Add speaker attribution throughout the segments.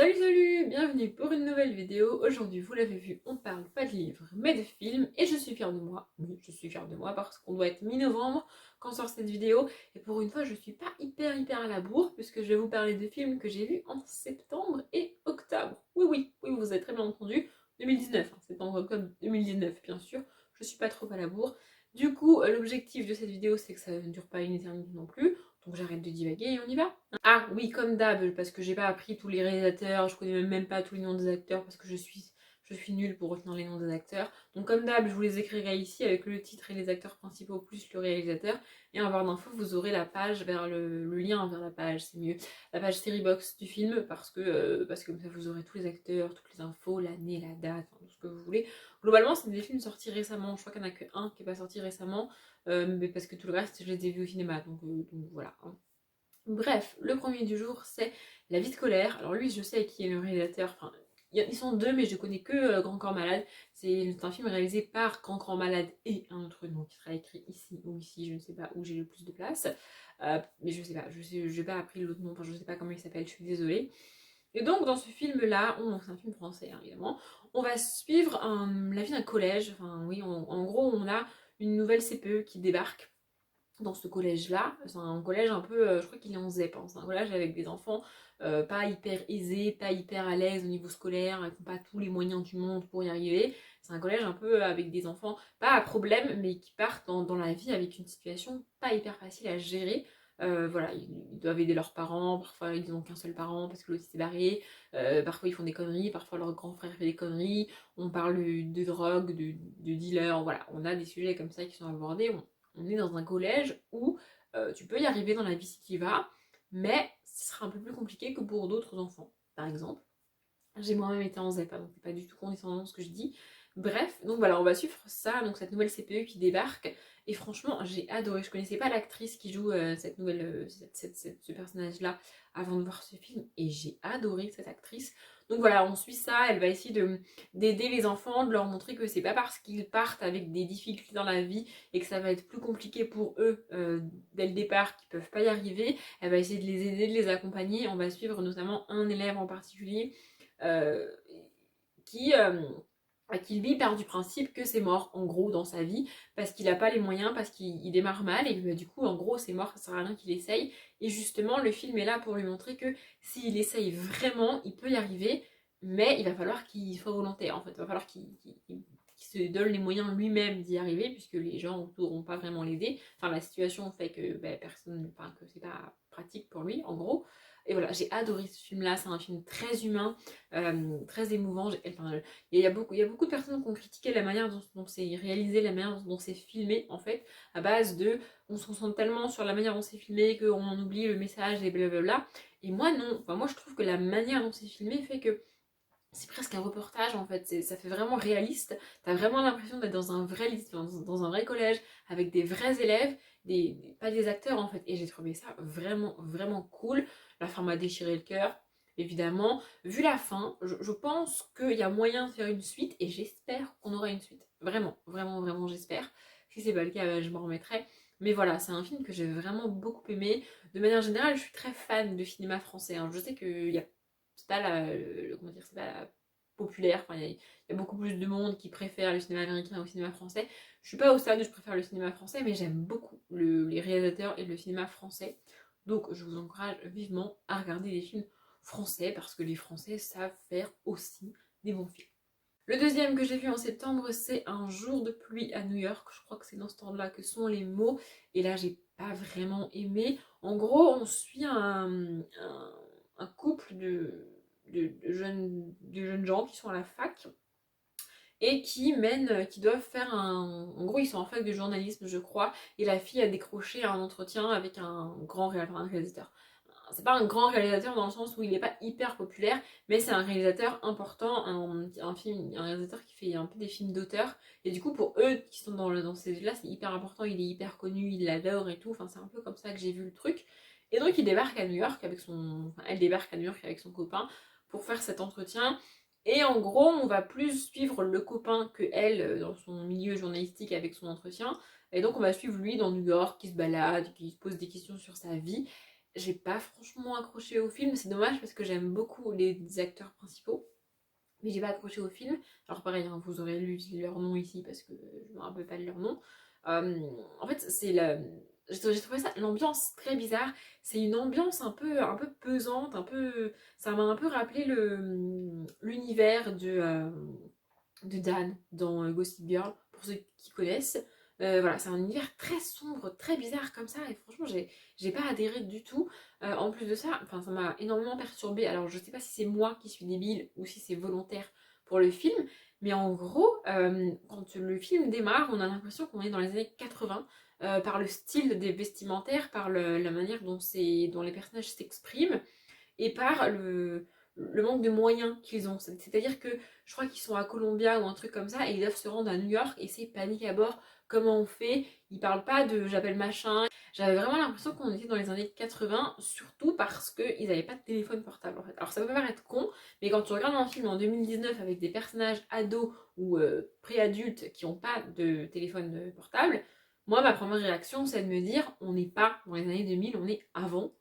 Speaker 1: Salut salut, bienvenue pour une nouvelle vidéo. Aujourd'hui, vous l'avez vu, on parle pas de livres mais de films et je suis fière de moi. Oui, je suis fière de moi parce qu'on doit être mi-novembre quand sort cette vidéo et pour une fois, je suis pas hyper à la bourre puisque je vais vous parler de films que j'ai vus en septembre et octobre. Oui, vous avez très bien entendu, 2019, septembre-octobre 2019 bien sûr. Je suis pas trop à la bourre. Du coup, l'objectif de cette vidéo, c'est que ça ne dure pas une éternité non plus. Donc j'arrête de divaguer et on y va. Ah oui, comme d'hab, parce que j'ai pas appris tous les réalisateurs, je connais même pas tous les noms des acteurs parce que je suis nulle pour retenir les noms des acteurs. Donc comme d'hab, je vous les écrirai ici avec le titre et les acteurs principaux plus le réalisateur. Et en barre d'infos, vous aurez la page vers le lien vers la page, c'est mieux. La page Storybox du film parce que comme ça vous aurez tous les acteurs, toutes les infos, l'année, la date, enfin, tout ce que vous voulez. Globalement, c'est des films sortis récemment. Je crois qu'il n'y en a qu'un qui n'est pas sorti récemment. Mais parce que tout le reste, je les ai vus au cinéma. Donc voilà, hein. Bref, le premier du jour, c'est La vie de colère. Alors lui, je sais qui est le réalisateur. Enfin, ils sont deux, mais je connais que Grand Corps Malade. C'est un film réalisé par Grand Corps Malade et un autre nom qui sera écrit ici ou ici, je ne sais pas où j'ai le plus de place. Mais je sais pas, je n'ai pas appris l'autre nom, enfin je ne sais pas comment il s'appelle, je suis désolée. Et donc dans ce film-là, c'est un film français hein, évidemment, on va suivre la vie d'un collège. Enfin oui, en gros, on a une nouvelle CPE qui débarque dans ce collège-là. C'est un collège un peu, je crois qu'il est en ZEP, hein. C'est un collège avec des enfants pas hyper aisés, pas hyper à l'aise au niveau scolaire, qui n'ont pas tous les moyens du monde pour y arriver. C'est un collège un peu avec des enfants pas à problème, mais qui partent dans la vie avec une situation pas hyper facile à gérer. Voilà, ils doivent aider leurs parents, parfois ils n'ont qu'un seul parent parce que l'autre s'est barré, parfois ils font des conneries, parfois leur grand frère fait des conneries, on parle de drogue, de dealers, voilà, on a des sujets comme ça qui sont abordés, on est dans un collège où tu peux y arriver dans la vie si tu y vas, mais ce sera un peu plus compliqué que pour d'autres enfants, par exemple. J'ai moi-même été en ZEP, donc c'est pas du tout condescendant ce que je dis. Bref, donc voilà, on va suivre ça, donc cette nouvelle CPE qui débarque. Et franchement, j'ai adoré. Je connaissais pas l'actrice qui joue cette nouvelle, ce personnage-là avant de voir ce film, et j'ai adoré cette actrice. Donc voilà, on suit ça. Elle va essayer d'aider les enfants, de leur montrer que c'est pas parce qu'ils partent avec des difficultés dans la vie et que ça va être plus compliqué pour eux dès le départ qu'ils peuvent pas y arriver. Elle va essayer de les aider, de les accompagner. On va suivre notamment un élève en particulier euh, qui, euh, qui lui part du principe que c'est mort en gros dans sa vie parce qu'il n'a pas les moyens, parce qu'il démarre mal et du coup en gros c'est mort, ça sert à rien qu'il essaye. Et justement le film est là pour lui montrer que s'il essaye vraiment, il peut y arriver, mais il va falloir qu'il soit volontaire en fait, il va falloir qu'il se donne les moyens lui-même d'y arriver puisque les gens autour n'ont pas vraiment l'aider. Enfin la situation fait que personne, enfin que c'est pas pratique pour lui en gros. Et voilà, j'ai adoré ce film-là, c'est un film très humain, très émouvant. Enfin, il y a beaucoup de personnes qui ont critiqué la manière dont c'est réalisé, la manière dont c'est filmé, en fait, à base de on se concentre tellement sur la manière dont c'est filmé qu'on en oublie le message et blablabla. Et moi, non. Enfin, moi, je trouve que la manière dont c'est filmé fait que c'est presque un reportage en fait, ça fait vraiment réaliste. T'as vraiment l'impression d'être dans un vrai lycée, dans un vrai collège, avec des vrais élèves, pas des acteurs en fait. Et j'ai trouvé ça vraiment cool. La fin m'a déchiré le cœur, évidemment. Vu la fin, je pense qu'il y a moyen de faire une suite et j'espère qu'on aura une suite. Vraiment, j'espère. Si c'est pas le cas, je m'en remettrai. Mais voilà, c'est un film que j'ai vraiment beaucoup aimé. De manière générale, je suis très fan de cinéma français, hein. Je sais qu'il y a c'est pas comment dire, c'est pas populaire. Enfin, il y a beaucoup plus de monde qui préfère le cinéma américain au cinéma français. Je suis pas au stade où je préfère le cinéma français, mais j'aime beaucoup les réalisateurs et le cinéma français. Donc je vous encourage vivement à regarder des films français parce que les Français savent faire aussi des bons films. Le deuxième que j'ai vu en septembre, c'est Un jour de pluie à New York. Je crois que c'est dans ce temps-là que sont les mots. Et là, j'ai pas vraiment aimé. En gros, on suit un couple de jeunes gens qui sont à la fac et qui doivent faire un... En gros, ils sont en fac de journalisme, je crois, et la fille a décroché un entretien avec un grand réalisateur. C'est pas un grand réalisateur dans le sens où il n'est pas hyper populaire, mais c'est un réalisateur important, un réalisateur qui fait un peu des films d'auteur. Et du coup, pour eux qui sont dans ces villes-là, c'est hyper important, il est hyper connu, il l'adore et tout. Enfin, c'est un peu comme ça que j'ai vu le truc. Et donc, il débarque à New York avec son. Enfin, elle débarque à New York avec son copain pour faire cet entretien. Et en gros, on va plus suivre le copain que elle dans son milieu journalistique avec son entretien. Et donc, on va suivre lui dans New York, qui se balade, qui se pose des questions sur sa vie. j'ai pas franchement accroché au film, c'est dommage parce que j'aime beaucoup les acteurs principaux, mais j'ai pas accroché au film. Alors pareil, hein, vous aurez lu leur nom ici parce que je me rappelle pas de leur nom. Euh, En fait, j'ai trouvé ça, l'ambiance très bizarre. C'est une ambiance un peu pesante, un peu... Ça m'a un peu rappelé l'univers de Dan dans Gossip Girl, pour ceux qui connaissent. Voilà, c'est un univers très sombre, très bizarre comme ça, et franchement, j'ai pas adhéré du tout. En plus de ça, enfin, ça m'a énormément perturbée. Alors, je sais pas si c'est moi qui suis débile ou si c'est volontaire pour le film, mais en gros, quand le film démarre, on a l'impression qu'on est dans les années 80, par le style des vestimentaires, par la manière dont les personnages s'expriment et par le manque de moyens qu'ils ont. C'est-à-dire que je crois qu'ils sont à Columbia ou un truc comme ça et ils doivent se rendre à New York et c'est panique à bord. Comment on fait? Ils parlent pas de j'appelle machin. J'avais vraiment l'impression qu'on était dans les années 80, surtout parce qu'ils n'avaient pas de téléphone portable en fait. Alors ça peut paraître con, mais quand tu regardes un film en 2019 avec des personnages ados ou préadultes qui n'ont pas de téléphone portable, moi ma première réaction c'est de me dire on n'est pas dans les années 2000, on est avant.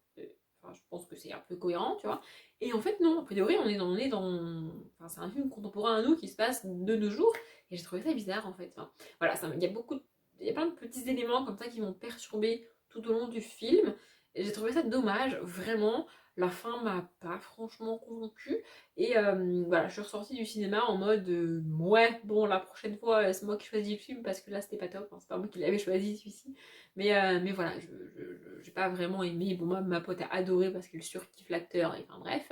Speaker 1: Enfin, je pense que c'est un peu cohérent, tu vois. Et en fait, non, a priori, Enfin, c'est un film contemporain à nous qui se passe de nos jours. Et j'ai trouvé ça bizarre, en fait. Enfin, voilà, il y a il y a plein de petits éléments comme ça qui m'ont perturbé tout au long du film. Et j'ai trouvé ça dommage, vraiment. La fin m'a pas franchement convaincue. Et voilà, je suis ressortie du cinéma en mode ouais, bon, la prochaine fois, c'est moi qui choisis le film parce que là, c'était pas top. Hein, c'est pas moi qui l'avais choisi, celui-ci. Mais voilà, j'ai pas vraiment aimé. Bon, moi, ma pote a adoré parce qu'elle surkiffe l'acteur, et enfin bref.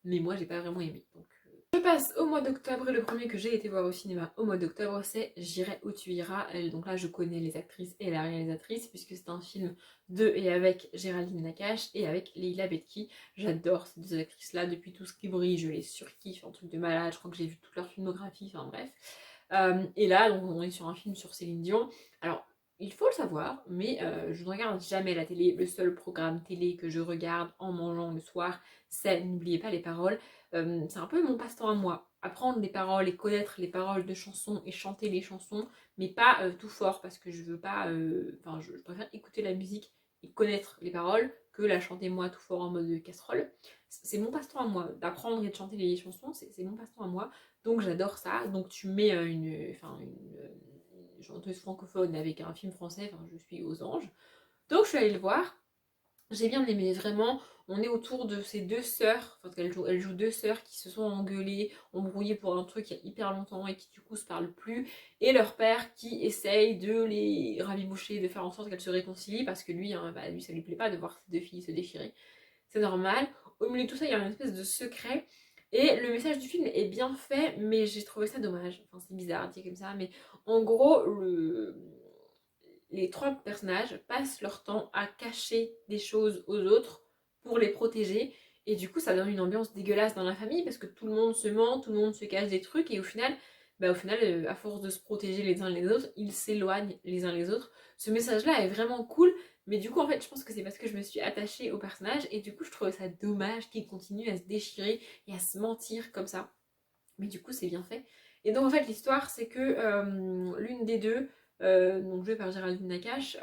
Speaker 1: Mais moi, j'ai pas vraiment aimé. Donc, je passe au mois d'octobre et le premier que j'ai été voir au cinéma au mois d'octobre, c'est J'irai où tu iras. Donc là, je connais les actrices et la réalisatrice puisque c'est un film de et avec Géraldine Nakache et avec Leila Bekki. J'adore ces deux actrices-là depuis tout ce qui brille. Je les surkiffe, un truc de malade. Je crois que j'ai vu toute leur filmographie. Enfin bref. Et là, donc, on est sur un film sur Céline Dion. Alors, il faut le savoir, mais je ne regarde jamais la télé. Le seul programme télé que je regarde en mangeant le soir, c'est N'oubliez pas les paroles. C'est un peu mon passe-temps à moi. Apprendre les paroles et connaître les paroles de chansons et chanter les chansons, mais pas tout fort parce que je veux pas. Enfin, je préfère écouter la musique et connaître les paroles que la chanter moi tout fort en mode casserole. C'est mon passe-temps à moi. D'apprendre et de chanter les chansons, c'est mon passe-temps à moi. Donc j'adore ça. Donc tu mets une chanteuse francophone avec un film français, enfin je suis aux anges. Donc je suis allée le voir. J'ai bien aimé, vraiment. On est autour de ces deux sœurs, enfin elle joue deux sœurs qui se sont engueulées, embrouillées pour un truc il y a hyper longtemps et qui du coup se parlent plus, et leur père qui essaye de les rabiboucher, de faire en sorte qu'elles se réconcilient parce que lui, hein, lui ça lui plaît pas de voir ces deux filles se déchirer. C'est normal. Au milieu de tout ça, il y a une espèce de secret. Et le message du film est bien fait, mais j'ai trouvé ça dommage. Enfin, c'est bizarre à dire comme ça, mais en gros, les trois personnages passent leur temps à cacher des choses aux autres pour les protéger. Et du coup, ça donne une ambiance dégueulasse dans la famille parce que tout le monde se ment, tout le monde se cache des trucs. Et au final à force de se protéger les uns les autres, ils s'éloignent les uns les autres. Ce message-là est vraiment cool. Mais du coup, en fait, je pense que c'est parce que je me suis attachée au personnage. Et du coup, je trouvais ça dommage qu'ils continuent à se déchirer et à se mentir comme ça. Mais du coup, c'est bien fait. Et donc, en fait, l'histoire, c'est que l'une des deux, donc jouée par Géraldine Nakache,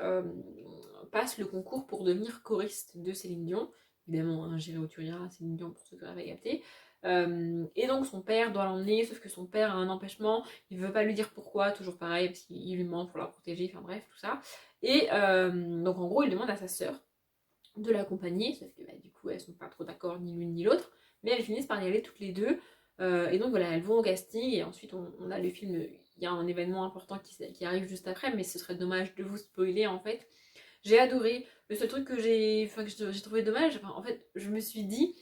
Speaker 1: passe le concours pour devenir choriste de Céline Dion. Évidemment, hein, J'irai où tu iras, Céline Dion pour ceux qui auraient capté. Et donc, son père doit l'emmener, sauf que son père a un empêchement. Il veut pas lui dire pourquoi, toujours pareil, parce qu'il lui ment pour la protéger, enfin bref, tout ça. Et donc, en gros, il demande à sa sœur de l'accompagner, sauf que du coup, elles sont pas trop d'accord, ni l'une ni l'autre. Mais elles finissent par y aller toutes les deux. Et donc voilà, elles vont au casting et ensuite on a le film, il y a un événement important qui arrive juste après, mais ce serait dommage de vous spoiler en fait. J'ai adoré, le seul truc que j'ai trouvé dommage, enfin, en fait je me suis dit,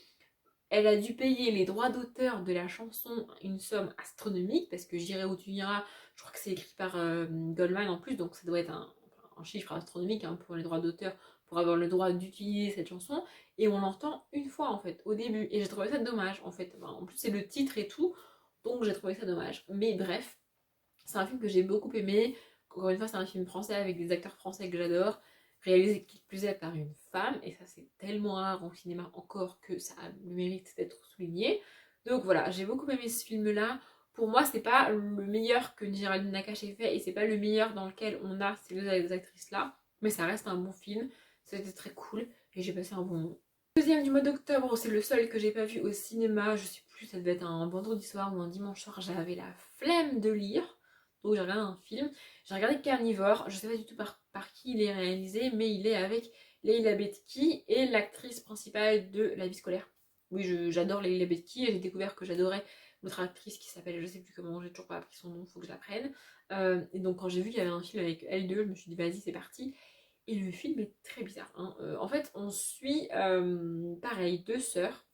Speaker 1: elle a dû payer les droits d'auteur de la chanson une somme astronomique, parce que J'irai où tu iras, je crois que c'est écrit par Goldman en plus, donc ça doit être un chiffre astronomique hein, pour les droits d'auteur, pour avoir le droit d'utiliser cette chanson, et on l'entend une fois en fait, au début, et j'ai trouvé ça dommage en fait. Enfin, en plus c'est le titre et tout, donc j'ai trouvé ça dommage. Mais bref, c'est un film que j'ai beaucoup aimé. Encore une fois, c'est un film français avec des acteurs français que j'adore, réalisé qui plus est par une femme, et ça c'est tellement rare en cinéma encore que ça a le mérite d'être souligné. Donc voilà, j'ai beaucoup aimé ce film-là. Pour moi, c'est pas le meilleur que Géraldine Nakache ait fait, et c'est pas le meilleur dans lequel on a ces deux actrices-là, mais ça reste un bon film. C'était très cool. et j'ai passé un bon moment. Deuxième du mois d'octobre, c'est le seul que j'ai pas vu au cinéma, je sais plus, ça devait être un vendredi soir ou un dimanche soir, j'avais la flemme de lire, donc j'ai regardé un film. J'ai regardé Carnivore, je sais pas du tout par qui il est réalisé, mais il est avec Leila Bekti et l'actrice principale de La Vie scolaire. Oui, j'adore Leila Bekti et j'ai découvert que j'adorais l'autre actrice qui s'appelle, je sais plus comment, j'ai toujours pas appris son nom, faut que je l'apprenne. Et donc quand j'ai vu qu'il y avait un film avec elles deux, je me suis dit vas-y c'est parti. Et le film est très bizarre, hein. En fait, on suit, pareil, deux sœurs.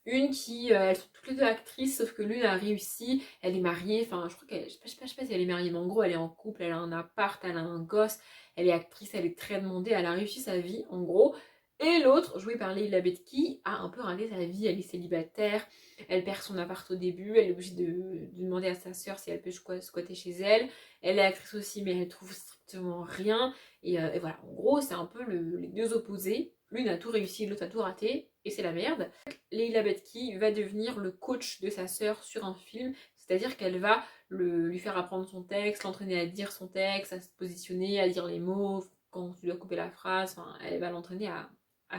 Speaker 1: Une qui, elles sont toutes les deux actrices, sauf que l'une a réussi, elle est mariée, enfin, je crois qu'elle, je sais pas si elle est mariée, mais en gros, elle est en couple, elle a un appart, elle a un gosse, elle est actrice, elle est très demandée, elle a réussi sa vie, en gros. Et l'autre, jouée par Leila Bekti, a un peu raté sa vie, elle est célibataire, elle perd son appart au début, elle est obligée de demander à sa sœur si elle peut squatter chez elle. Elle est actrice aussi, mais elle trouve strictement rien. Et voilà, en gros, c'est un peu les deux opposés. L'une a tout réussi, l'autre a tout raté, et c'est la merde. Leila Bekti va devenir le coach de sa sœur sur un film, c'est-à-dire qu'elle va lui faire apprendre son texte, l'entraîner à dire son texte, à se positionner, à dire les mots, quand tu dois couper la phrase, enfin, elle va l'entraîner à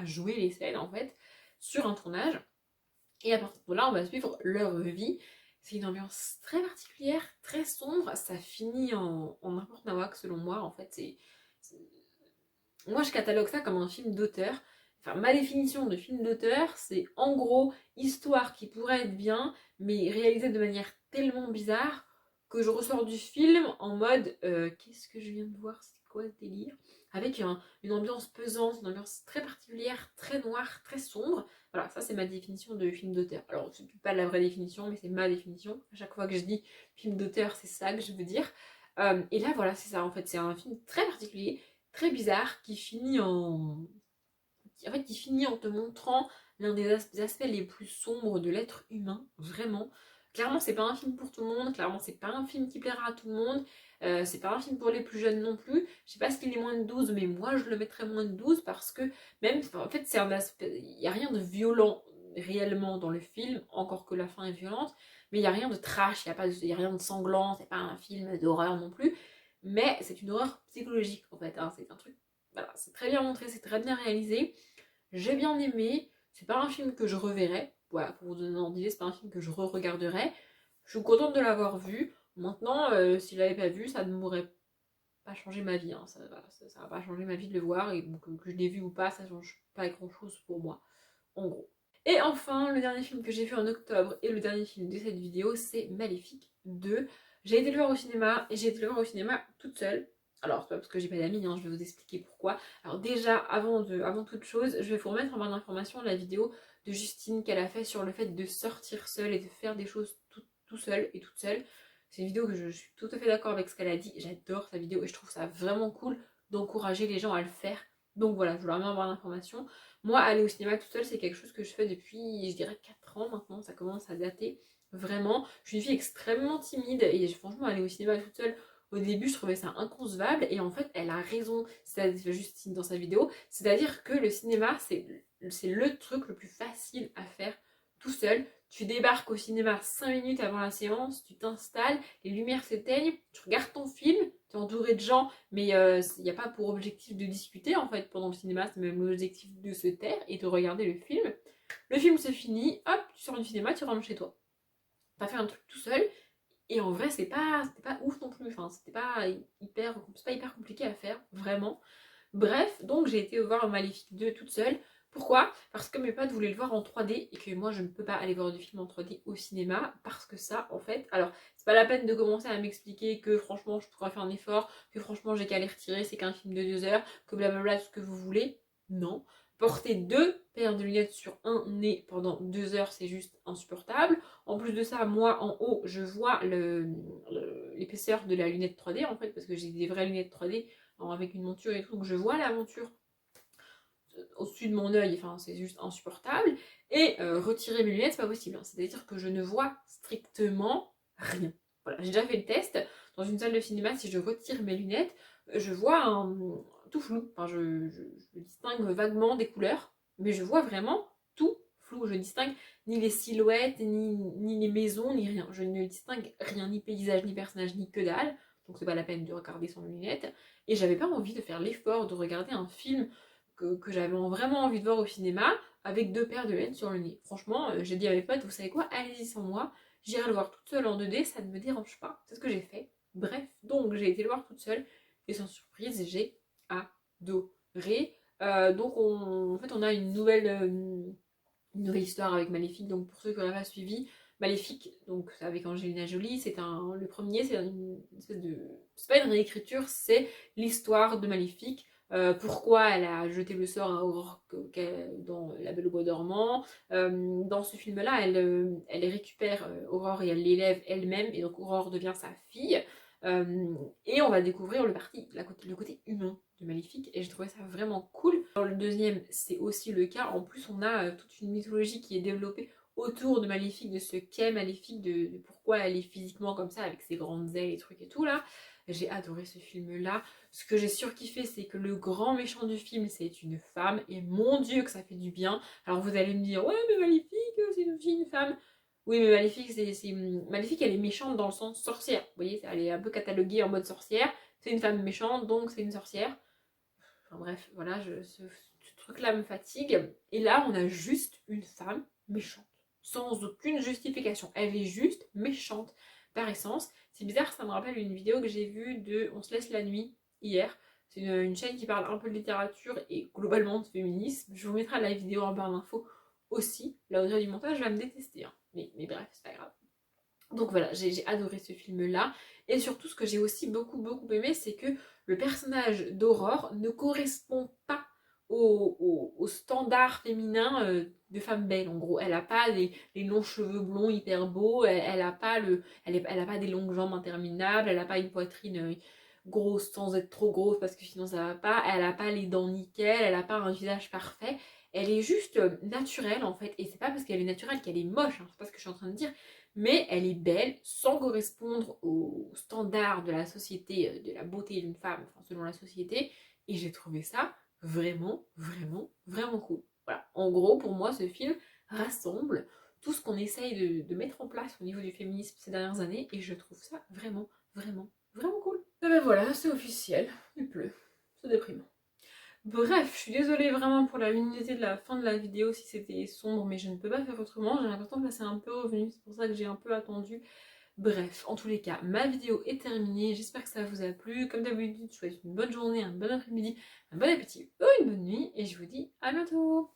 Speaker 1: jouer les scènes en fait, sur un tournage. Et à partir de là, on va suivre leur vie. C'est une ambiance très particulière, très sombre, ça finit en n'importe nawak selon moi, en fait, moi je catalogue ça comme un film d'auteur. Enfin, ma définition de film d'auteur, c'est en gros histoire qui pourrait être bien, mais réalisée de manière tellement bizarre que je ressors du film en mode qu'est-ce que je viens de voir, c'est quoi ce délire? Avec une ambiance pesante, une ambiance très particulière, très noire, très sombre. Voilà, ça c'est ma définition de film d'auteur. Alors, c'est pas la vraie définition, mais c'est ma définition. À chaque fois que je dis film d'auteur, c'est ça que je veux dire. Et là, voilà, c'est ça en fait. C'est un film très particulier, très bizarre, qui finit en te montrant l'un des aspects les plus sombres de l'être humain, vraiment. Clairement, c'est pas un film pour tout le monde, clairement, c'est pas un film qui plaira à tout le monde, c'est pas un film pour les plus jeunes non plus. Je sais pas s'il est moins de 12, mais moi je le mettrais moins de 12 parce que, même, en fait, c'est un aspect. Il n'y a rien de violent réellement dans le film, encore que la fin est violente, mais il n'y a rien de trash, il y a rien de sanglant, c'est pas un film d'horreur non plus, mais c'est une horreur psychologique en fait, hein, c'est un truc. Voilà, c'est très bien montré, c'est très bien réalisé. J'ai bien aimé. C'est pas un film que je reverrai. Voilà, pour vous donner un idée, c'est pas un film que je re-regarderai. Je suis contente de l'avoir vu. Maintenant, si je l'avais pas vu, ça ne m'aurait pas changé ma vie, hein. Ça, voilà, ça va pas changer ma vie de le voir. Et donc, que je l'ai vu ou pas, ça change pas grand chose pour moi. En gros. Et enfin, le dernier film que j'ai vu en octobre et le dernier film de cette vidéo, c'est Maléfique 2. J'ai été le voir au cinéma et j'ai été le voir au cinéma toute seule. Alors, c'est pas parce que j'ai pas d'amis, hein, je vais vous expliquer pourquoi. Alors déjà, avant toute chose, je vais vous remettre en barre d'information la vidéo de Justine qu'elle a fait sur le fait de sortir seule et de faire des choses tout seul et toute seule. C'est une vidéo que je suis tout à fait d'accord avec ce qu'elle a dit. J'adore sa vidéo et je trouve ça vraiment cool d'encourager les gens à le faire. Donc voilà, je vous la remets en barre d'information. Moi, aller au cinéma toute seule, c'est quelque chose que je fais depuis, je dirais, 4 ans maintenant, ça commence à dater. Vraiment, je suis une fille extrêmement timide et franchement, aller au cinéma toute seule, au début, je trouvais ça inconcevable et en fait, elle a raison, c'est Justine dans sa vidéo, c'est-à-dire que le cinéma, c'est le truc le plus facile à faire tout seul. Tu débarques au cinéma 5 minutes avant la séance, tu t'installes, les lumières s'éteignent, tu regardes ton film, tu es entouré de gens, mais il n'y a pas pour objectif de discuter en fait pendant le cinéma, c'est même l'objectif de se taire et de regarder le film. Le film se finit, hop, tu sors du cinéma, tu rentres chez toi. T'as fait un truc tout seul, et en vrai, c'était pas ouf non plus, enfin, c'est pas hyper compliqué à faire, vraiment. Bref, donc j'ai été voir Maléfique 2 toute seule. Pourquoi? Parce que mes potes voulaient le voir en 3D et que moi je ne peux pas aller voir du film en 3D au cinéma parce que ça, en fait, alors c'est pas la peine de commencer à m'expliquer que franchement je pourrais faire un effort, que franchement j'ai qu'à les retirer, c'est qu'un film de 2 heures, que blablabla, tout ce que vous voulez. Non. Porter deux paires de lunettes sur un nez pendant 2 heures, c'est juste insupportable. En plus de ça, moi en haut, je vois l'épaisseur de la lunette 3D en fait, parce que j'ai des vraies lunettes 3D avec une monture et tout, donc je vois la monture au-dessus de mon œil, enfin c'est juste insupportable. Et retirer mes lunettes, c'est pas possible, hein. C'est-à-dire que je ne vois strictement rien. Voilà, j'ai déjà fait le test. Dans une salle de cinéma, si je retire mes lunettes, je vois tout flou. Enfin, je distingue vaguement des couleurs, mais je vois vraiment tout flou. Je distingue ni les silhouettes, ni les maisons, ni rien. Je ne distingue rien, ni paysage, ni personnage, ni que dalle. Donc c'est pas la peine de regarder sans lunettes. Et j'avais pas envie de faire l'effort de regarder un film que j'avais vraiment envie de voir au cinéma, avec 2 paires de laine sur le nez. Franchement, j'ai dit à mes potes, vous savez quoi, allez-y sans moi, j'irai le voir toute seule en 2D, ça ne me dérange pas. C'est ce que j'ai fait. Bref, donc j'ai été le voir toute seule, et sans surprise, j'ai adoré. Donc en fait, on a une nouvelle histoire avec Maléfique. Donc pour ceux qui n'auraient pas suivi, Maléfique, donc avec Angelina Jolie, le premier, c'est une espèce de, c'est pas une réécriture, c'est l'histoire de Maléfique. Pourquoi elle a jeté le sort à Aurore dans La Belle au Bois dormant. Dans ce film-là, elle récupère Aurore et elle l'élève elle-même, et donc Aurore devient sa fille. Et on va découvrir le côté humain de Maléfique, et j'ai trouvé ça vraiment cool. Dans le deuxième, c'est aussi le cas. En plus, on a toute une mythologie qui est développée autour de Maléfique, de ce qu'est Maléfique, de pourquoi elle est physiquement comme ça, avec ses grandes ailes et trucs et tout là. J'ai adoré ce film-là. Ce que j'ai surkiffé, c'est que le grand méchant du film, c'est une femme, et mon Dieu que ça fait du bien. Alors vous allez me dire, ouais mais Maléfique, c'est aussi une femme. Oui, mais Maléfique, elle est méchante dans le sens sorcière. Vous voyez, elle est un peu cataloguée en mode sorcière. C'est une femme méchante, donc c'est une sorcière. Enfin bref, voilà, ce truc-là me fatigue. Et là, on a juste une femme méchante, sans aucune justification. Elle est juste méchante par essence. C'est bizarre, ça me rappelle une vidéo que j'ai vue de On se laisse la nuit hier. C'est une chaîne qui parle un peu de littérature et globalement de féminisme. Je vous mettrai la vidéo en barre d'infos aussi. La hauteur du montage va me détester, hein. Mais bref, c'est pas grave. Donc voilà, j'ai adoré ce film-là. Et surtout, ce que j'ai aussi beaucoup aimé, c'est que le personnage d'Aurore ne correspond pas au standard féminin de femme belle. En gros, elle a pas les longs cheveux blonds hyper beaux, elle a pas elle a pas des longues jambes interminables, elle a pas une poitrine grosse sans être trop grosse parce que sinon ça va pas, elle a pas les dents nickel, elle a pas un visage parfait. Elle est juste naturelle en fait, et c'est pas parce qu'elle est naturelle qu'elle est moche, hein, c'est pas ce que je suis en train de dire, mais elle est belle sans correspondre aux standards de la société, de la beauté d'une femme, enfin, selon la société, et j'ai trouvé ça vraiment cool. Voilà, en gros, pour moi, ce film rassemble tout ce qu'on essaye de mettre en place au niveau du féminisme ces dernières années, et je trouve ça vraiment cool. Et ben voilà, c'est officiel, il pleut, c'est déprimant. Bref, je suis désolée vraiment pour la luminosité de la fin de la vidéo si c'était sombre, mais je ne peux pas faire autrement. J'ai l'impression que là c'est un peu revenu, c'est pour ça que j'ai un peu attendu. Bref, en tous les cas, ma vidéo est terminée. J'espère que ça vous a plu. Comme d'habitude, je vous souhaite une bonne journée, un bon après-midi, un bon appétit ou une bonne nuit. Et je vous dis à bientôt.